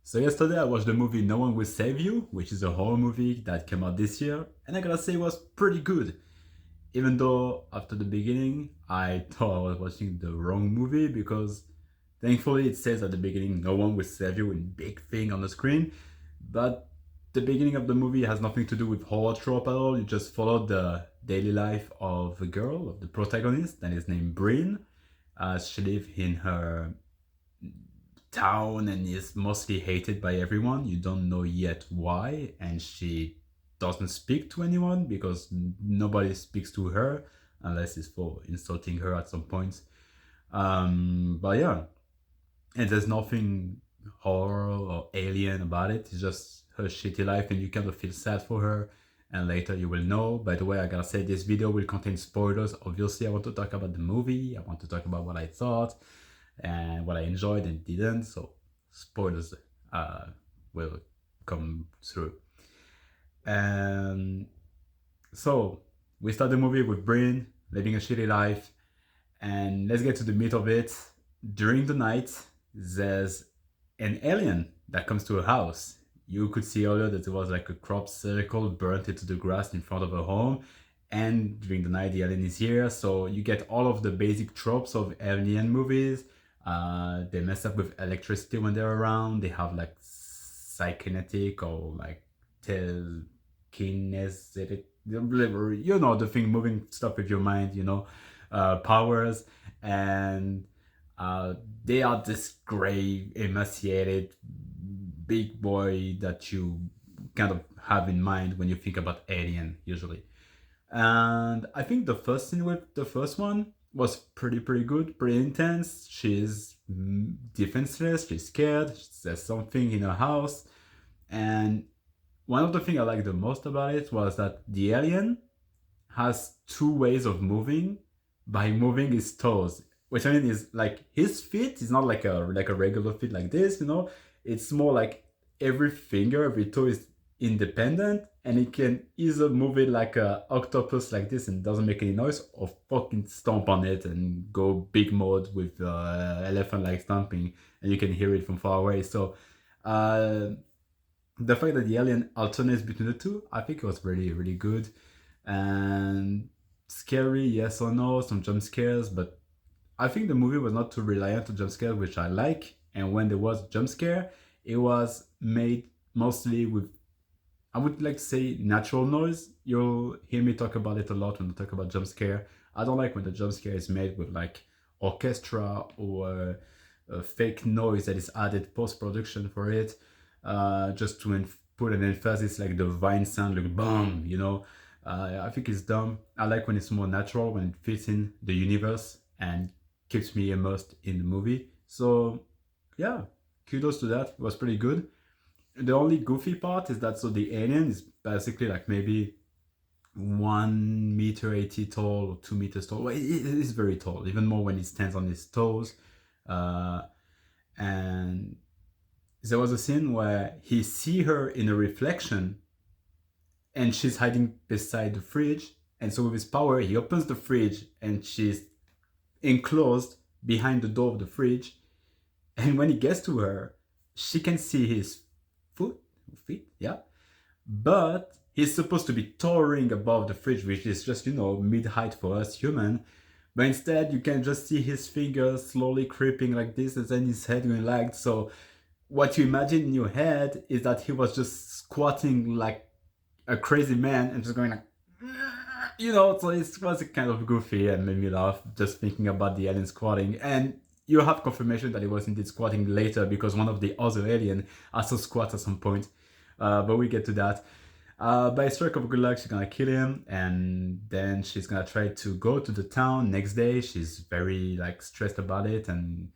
So yesterday I watched the movie No One Will Save You, which is a horror movie that came out this year, and I gotta say it was pretty good. Even though after the beginning I thought I was watching the wrong movie because thankfully it says at the beginning no one will save you in big thing on the screen, but the beginning of the movie has nothing to do with horror trope at all. You just follow the daily life of a girl, of the protagonist, that is named Bryn. She lives in her town and is mostly hated by everyone. You don't know yet why, and she doesn't speak to anyone because nobody speaks to her unless it's for insulting her at some point. But yeah, and there's nothing horror or alien about it. It's just her shitty life, and you kind of feel sad for her. And later you will know. By the way, I gotta say this video will contain spoilers. Obviously, I want to talk about the movie. I want to talk about what I thought and what I enjoyed and didn't. So spoilers uh, will come through. And so we start the movie with Bryn living a shitty life, and let's get to the meat of it. During the night, there's an alien that comes to a house. You could see earlier that there was like a crop circle burnt into the grass in front of her home, and during the night the alien is here, so you get all of the basic tropes of alien movies. They mess up with electricity when they're around. They have like psykinetic or like telekinetic, you know, the thing moving stuff with your mind, you know, powers. And they are this gray, emaciated big boy that you kind of have in mind when you think about Alien usually. And I think the first scene with the first one was pretty good, pretty intense. She's defenseless, she's scared, there's something in her house. And one of the things I liked the most about it was that the alien has two ways of moving by moving his toes. Which I mean is like his feet is not like a regular feet like this, you know. It's more like every finger, every toe is independent, and it can either move it like a octopus like this and doesn't make any noise, or fucking stomp on it and go big mode with elephant like stomping, and you can hear it from far away. So the fact that the alien alternates between the two, I think it was really good. And scary, yes or no, some jump scares, but I think the movie was not too reliant on jump scares, which I like. And when there was jump scare, it was made mostly with, I would like to say, natural noise. You'll hear me talk about it a lot when I talk about jump scare. I don't like when the jump scare is made with like orchestra or a fake noise that is added post-production for it, just to put an emphasis like the vine sound, like boom, you know. I think it's dumb. I like when it's more natural, when it fits in the universe and keeps me immersed in the movie. So yeah, kudos to that. It was pretty good. The only goofy part is that so the alien is basically like maybe 1 meter 80 tall or 2 meters tall. Well, it is very tall, even more when he stands on his toes. And there was a scene where he see her in a reflection and she's hiding beside the fridge. And so with his power, he opens the fridge and she's enclosed behind the door of the fridge. And when he gets to her, she can see his feet, yeah. But he's supposed to be towering above the fridge, which is just, you know, mid-height for us human. But instead, you can just see his fingers slowly creeping like this, and then his head going like so. What you imagine in your head is that he was just squatting like a crazy man and just going like, you know. So it was kind of goofy and made me laugh just thinking about the alien squatting. And you have confirmation that he was indeed squatting later because one of the other alien also squats at some point. But we get to that. By a stroke of good luck, she's gonna kill him, and then she's gonna try to go to the town next day. She's very like stressed about it, and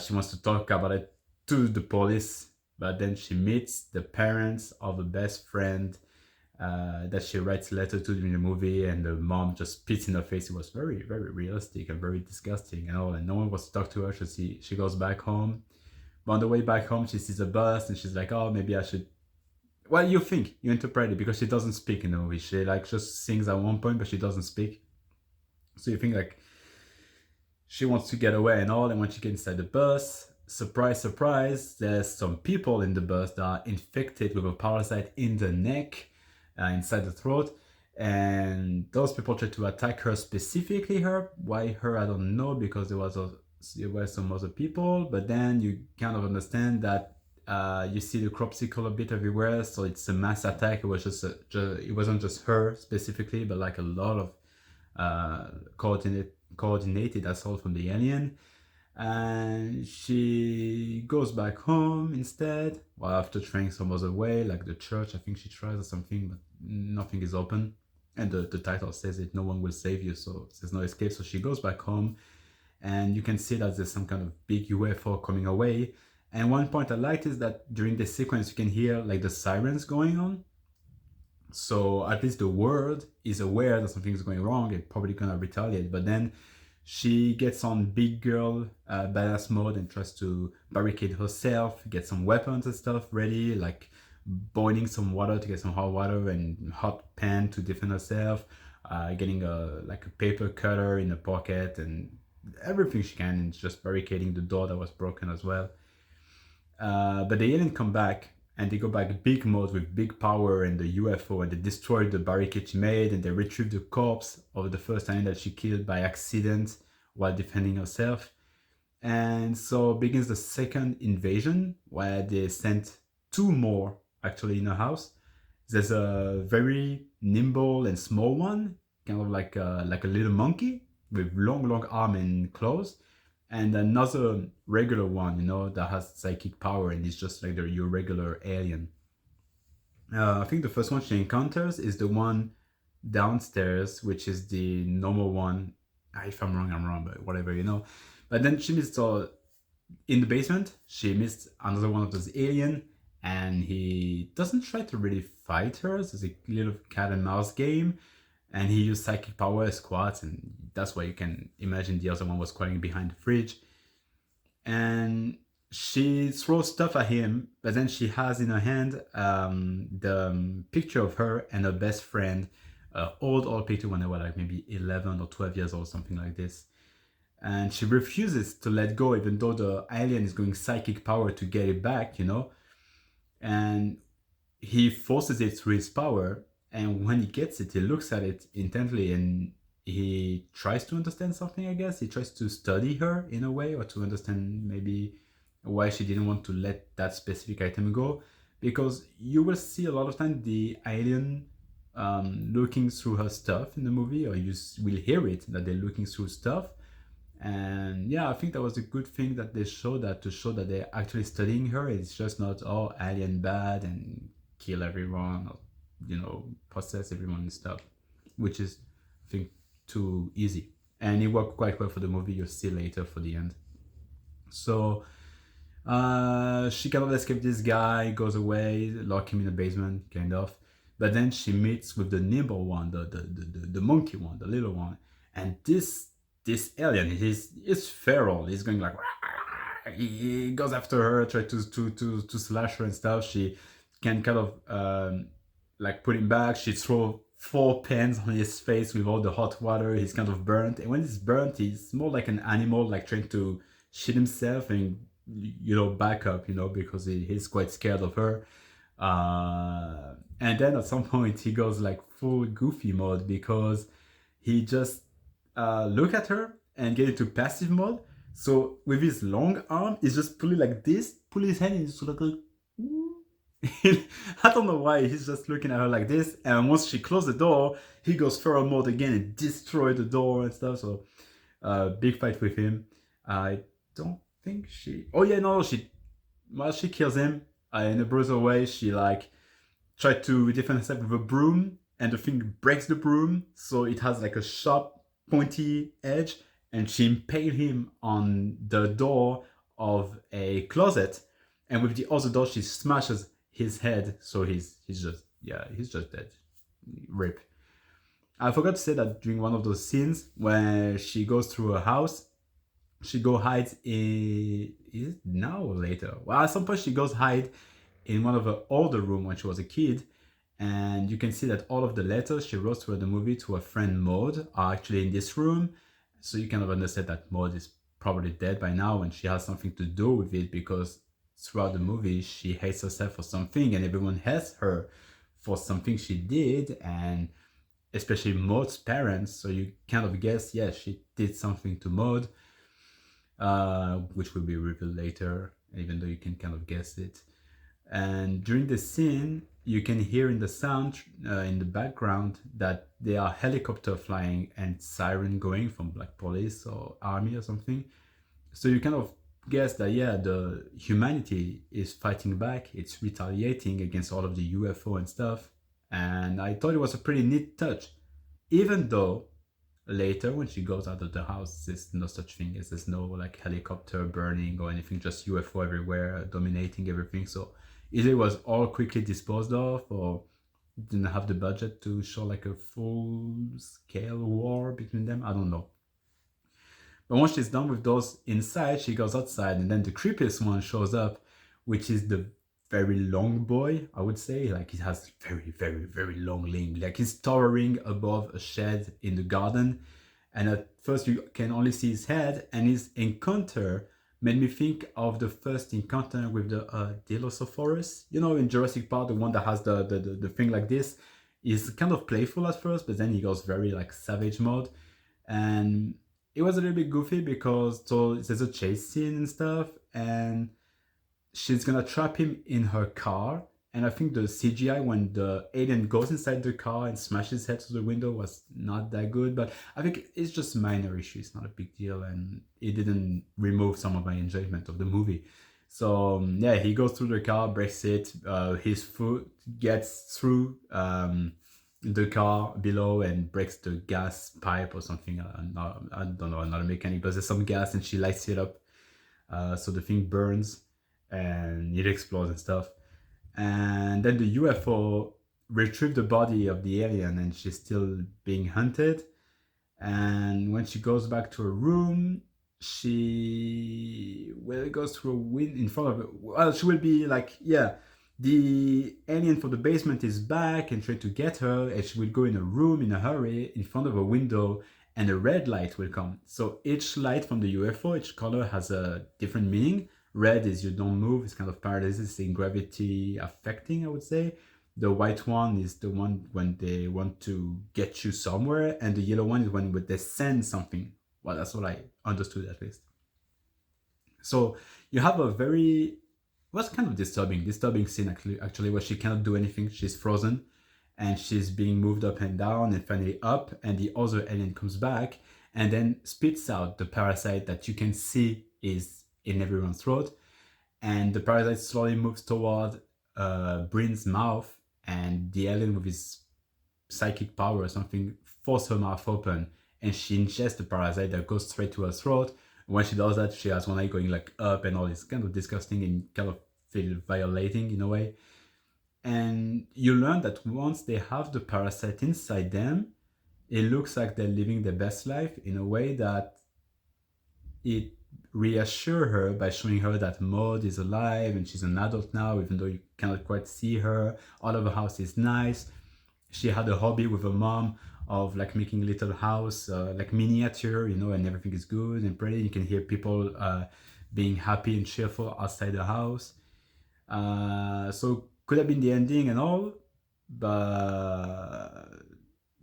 she wants to talk about it to the police. But then she meets the parents of a best friend that she writes a letter to in the movie, and the mom just spits in her face. It was very realistic and very disgusting and all, and no one wants to talk to her. So she goes back home. But on the way back home, she sees a bus, and she's like, oh, maybe I should. Well, you think, you interpret it because she doesn't speak in the movie. She like just sings at one point, but she doesn't speak. So you think like she wants to get away and all, and when she gets inside the bus, surprise, surprise, there's some people in the bus that are infected with a parasite in the neck, inside the throat. And those people try to attack her, specifically her. Why her, I don't know, because there were some other people. But then you kind of understand that you see the cropsicle a bit everywhere, so it's a mass attack. It was it wasn't just her specifically, but like a lot of coordinated assault from the alien. And she goes back home instead, well, after trying some other way, like the church, I think she tries or something, but nothing is open. And the title says it, no one will save you, so there's no escape. So she goes back home, and you can see that there's some kind of big UFO coming away. And one point I liked is that during this sequence, you can hear like the sirens going on. So at least the world is aware that something is going wrong and probably gonna retaliate. But then she gets on big girl badass mode and tries to barricade herself, get some weapons and stuff ready, like boiling some water to get some hot water and hot pan to defend herself, getting a paper cutter in a pocket and everything she can, and just barricading the door that was broken as well. But the alien come back, and they go back big mode with big power and the UFO, and they destroy the barricade she made, and they retrieve the corpse of the first alien that she killed by accident while defending herself. And so begins the second invasion, where they sent two more actually in a house. There's a very nimble and small one, kind of like a little monkey with long arm and claws, and another regular one, that has psychic power and is just like your regular alien. I think the first one she encounters is the one downstairs, which is the normal one. If I'm wrong, I'm wrong, but whatever. But then she meets in the basement. She meets another one of those alien, and he doesn't try to really fight her. So it's a little cat and mouse game, and he used psychic power as squats, and that's why you can imagine the other one was crawling behind the fridge. And she throws stuff at him, but then she has in her hand the picture of her and her best friend, old picture when they were like maybe 11 or 12 years old, something like this. And she refuses to let go, even though the alien is going psychic power to get it back, And he forces it through his power, and when he gets it, he looks at it intently, and he tries to understand something, I guess. He tries to study her in a way, or to understand maybe why she didn't want to let that specific item go. Because you will see a lot of time the alien looking through her stuff in the movie, or you will hear it, that they're looking through stuff. And yeah, I think that was a good thing that they showed, that to show that they're actually studying her. It's just not, alien bad and kill everyone, or possess everyone and stuff, which is, I think, too easy. And it worked quite well for the movie. You'll see later for the end. So she kind of escaped this guy, goes away, lock him in the basement, kind of. But then she meets with the nimble one, the monkey one, the little one. And this alien, he's feral. He's going like, he goes after her, try to slash her and stuff. She can kind of put him back. She throws 4 pans on his face with all the hot water. He's kind of burnt, and when he's burnt, he's more like an animal, like trying to shit himself and back up, because he's quite scared of her. And then at some point he goes like full goofy mode, because he just look at her and get into passive mode. So with his long arm, he's just pulling like this, pull his hand, and just like I don't know why, he's just looking at her like this. And once she closed the door, he goes feral mode again and destroy the door and stuff. So big fight with him. I don't think she she kills him in a brutal way. She tried to defend herself with a broom, and the thing breaks the broom, so it has like a sharp pointy edge, and she impaled him on the door of a closet, and with the other door she smashes his head, so he's just dead. Rip. I forgot to say that during one of those scenes where she goes through a house, she hides in, is it now or later? Well, at some point she goes hide in one of her older room when she was a kid, and you can see that all of the letters she wrote through the movie to her friend Maud are actually in this room. So you kind of understand that Maud is probably dead by now, and she has something to do with it because throughout the movie she hates herself for something, and everyone hates her for something she did, and especially Maud's parents. So you kind of guess, yeah, she did something to Maud, which will be revealed later, even though you can kind of guess it. And during the scene, you can hear in the sound in the background that there are helicopter flying and siren going from like police or army or something. So you kind of guess that, yeah, the humanity is fighting back. It's retaliating against all of the UFO and stuff. And I thought it was a pretty neat touch, even though later when she goes out of the house, there's no such thing as, there's no like helicopter burning or anything, just UFO everywhere dominating everything. So either it was all quickly disposed of, or didn't have the budget to show like a full scale war between them. I don't know. But once she's done with those inside, she goes outside, and then the creepiest one shows up, which is the very long boy, I would say. Like, he has very, very, very long limbs. Like, he's towering above a shed in the garden, and at first you can only see his head, and his encounter made me think of the first encounter with the Dilophosaurus. You know, in Jurassic Park, the one that has the thing like this. Is kind of playful at first, but then he goes very like savage mode. And it was a little bit goofy because so there's a chase scene and stuff, and she's gonna trap him in her car. And I think the CGI when the alien goes inside the car and smashes his head through the window was not that good, but I think it's just minor issue. It's not a big deal, and it didn't remove some of my enjoyment of the movie. So yeah, he goes through the car, breaks it. His foot gets through the car below and breaks the gas pipe or something. I don't know, I'm not a mechanic, but there's some gas and she lights it up. So the thing burns and it explodes and stuff. And then the UFO retrieved the body of the alien and she's still being hunted. And when she goes back to her room, she goes through a wind in front of her. Well, she will be like, yeah, the alien from the basement is back and try to get her, and she will go in a room in a hurry in front of a window, and a red light will come. So each light from the UFO, each color has a different meaning. Red is you don't move, it's kind of paralysis in gravity affecting, I would say. The white one is the one when they want to get you somewhere, and the yellow one is when they send something. Well, that's what I understood at least. So you have a very, what's kind of disturbing scene actually where she cannot do anything. She's frozen and she's being moved up and down and finally up, and the other alien comes back and then spits out the parasite that you can see is in everyone's throat, and the parasite slowly moves toward Bryn's mouth, and the alien with his psychic power or something forces her mouth open, and she ingests the parasite that goes straight to her throat. When she does that, she has one eye going like up and all. It's kind of disgusting and kind of feel violating in a way. And you learn that once they have the parasite inside them, it looks like they're living their best life in a way that it reassures her by showing her that Maud is alive and she's an adult now, even though you cannot quite see her. All of her house is nice. She had a hobby with her mom of like making little house, like miniature, you know, and everything is good and pretty. You can hear people being happy and cheerful outside the house. So could have been the ending and all, but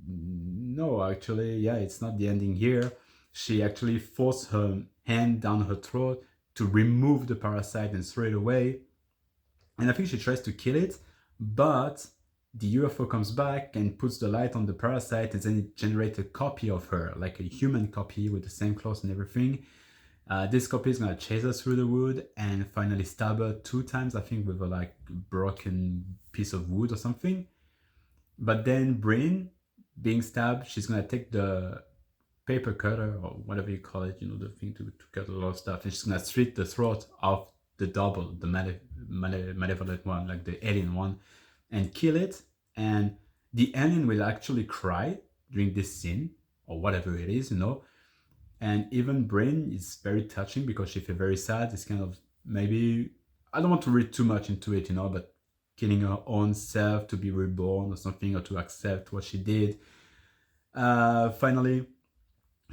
no, actually, yeah, it's not the ending here. She actually forced her hand down her throat to remove the parasite and throw it away. And I think she tries to kill it, but the UFO comes back and puts the light on the parasite, and then it generates a copy of her, like a human copy with the same clothes and everything. This copy is gonna chase her through the wood and finally stab her 2 times, I think, with a like broken piece of wood or something. But then Bryn, being stabbed, she's gonna take the paper cutter or whatever you call it, you know, the thing to cut a lot of stuff, and she's gonna slit the throat of the double, the malevolent one, like the alien one, and kill it. And the alien will actually cry during this scene or whatever it is, you know. And even Bryn is very touching because she feels very sad. It's kind of, maybe, I don't want to read too much into it, you know, but killing her own self to be reborn or something, or to accept what she did. Finally,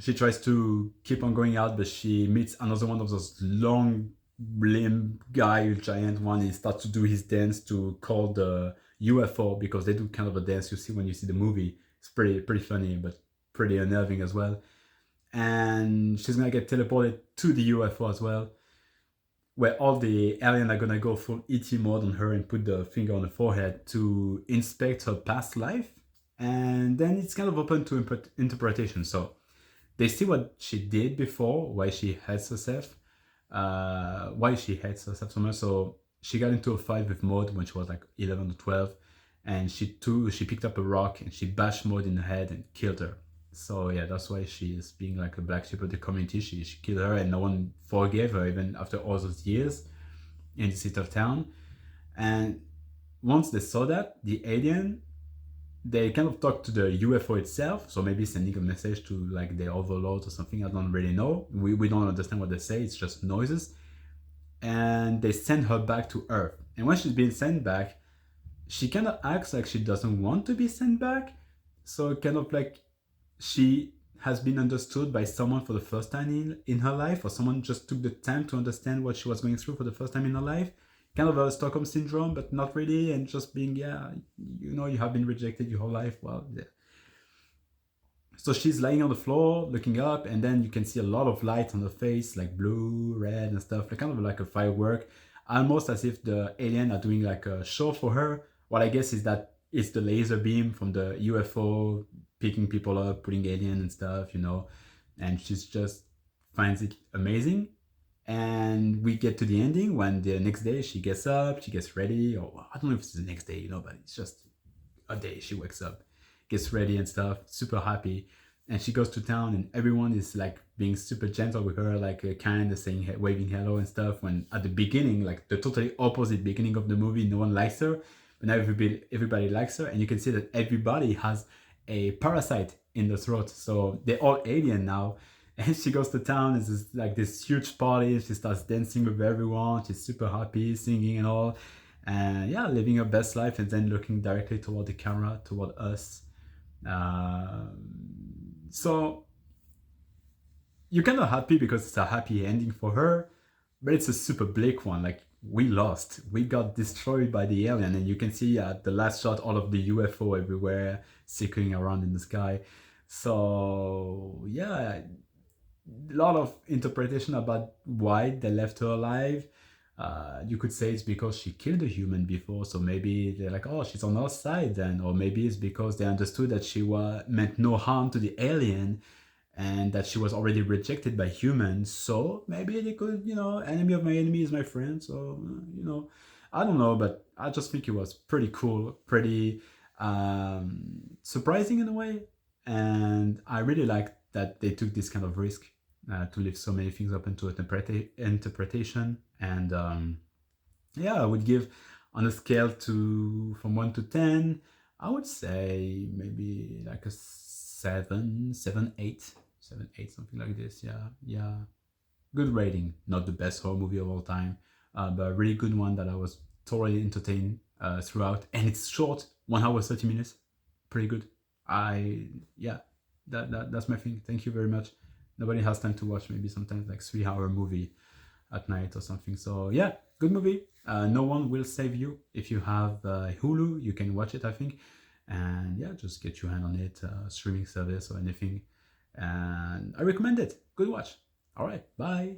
She tries to keep on going out, but she meets another one of those long limb guy, giant one. He starts to do his dance to call the UFO, because they do kind of a dance you see when you see the movie. It's pretty funny, but pretty unnerving as well. And she's gonna get teleported to the UFO as well, where all the aliens are gonna go full ET mode on her and put the finger on the forehead to inspect her past life. And then it's kind of open to interpretation. So they see what she did before, why she hates herself so much. So she got into a fight with Maud when she was like 11 or 12, and she picked up a rock and she bashed Maud in the head and killed her. So yeah, that's why she is being like a black sheep of the community. She killed her, and no one forgave her even after all those years in the city of town. And once they saw that, the alien, they kind of talk to the UFO itself, so maybe sending a message to like the overlords or something. I don't really know. We don't understand what they say. It's just noises, and they send her back to Earth. And when she's being sent back, she kind of acts like she doesn't want to be sent back. So kind of like she has been understood by someone for the first time in her life, or someone just took the time to understand what she was going through for the first time in her life. Kind of a Stockholm syndrome, but not really, and just being, yeah, you have been rejected your whole life. Well, yeah. So she's lying on the floor, looking up, and then you can see a lot of light on her face, like blue, red, and stuff, like kind of like a firework, almost as if the alien are doing like a show for her. What I guess is that it's the laser beam from the UFO picking people up, putting alien and stuff, and she's just finds it amazing. And we get to the ending when the next day she gets up, she gets ready, or I don't know if it's the next day, but it's just a day she wakes up, gets ready and stuff, super happy. And she goes to town, and everyone is like being super gentle with her, like kind of saying, waving hello and stuff. When at the beginning, like the totally opposite beginning of the movie, no one likes her, but now everybody likes her, and you can see that everybody has a parasite in the throat, so they're all alien now. And she goes to town, it's just like this huge party. She starts dancing with everyone. She's super happy, singing and all, and yeah, living her best life. And then looking directly toward the camera, toward us. So you're kind of happy because it's a happy ending for her, but it's a super bleak one. Like, we lost, we got destroyed by the alien, and you can see at the last shot all of the UFO everywhere circling around in the sky. So yeah, a lot of interpretation about why they left her alive. You could say it's because she killed a human before, so maybe they're like, oh, she's on our side then. Or maybe it's because they understood that she meant no harm to the alien, and that she was already rejected by humans. So maybe they could, enemy of my enemy is my friend. So, I don't know, but I just think it was pretty cool, pretty surprising in a way. And I really liked that they took this kind of risk to leave so many things open to interpretation. And yeah, I would give, on a scale from 1 to 10, I would say maybe like a 7, 7, 8. 7, 8, something like this. Yeah. Good rating. Not the best horror movie of all time, but a really good one that I was totally entertained throughout. And it's short, 1 hour 30 minutes. Pretty good. Yeah, that's my thing. Thank you very much. Nobody has time to watch maybe sometimes like 3-hour movie at night or something. So yeah, good movie. No One Will Save You. If you have Hulu, you can watch it, I think. And yeah, just get your hand on it, streaming service or anything. And I recommend it. Good watch. All right, bye.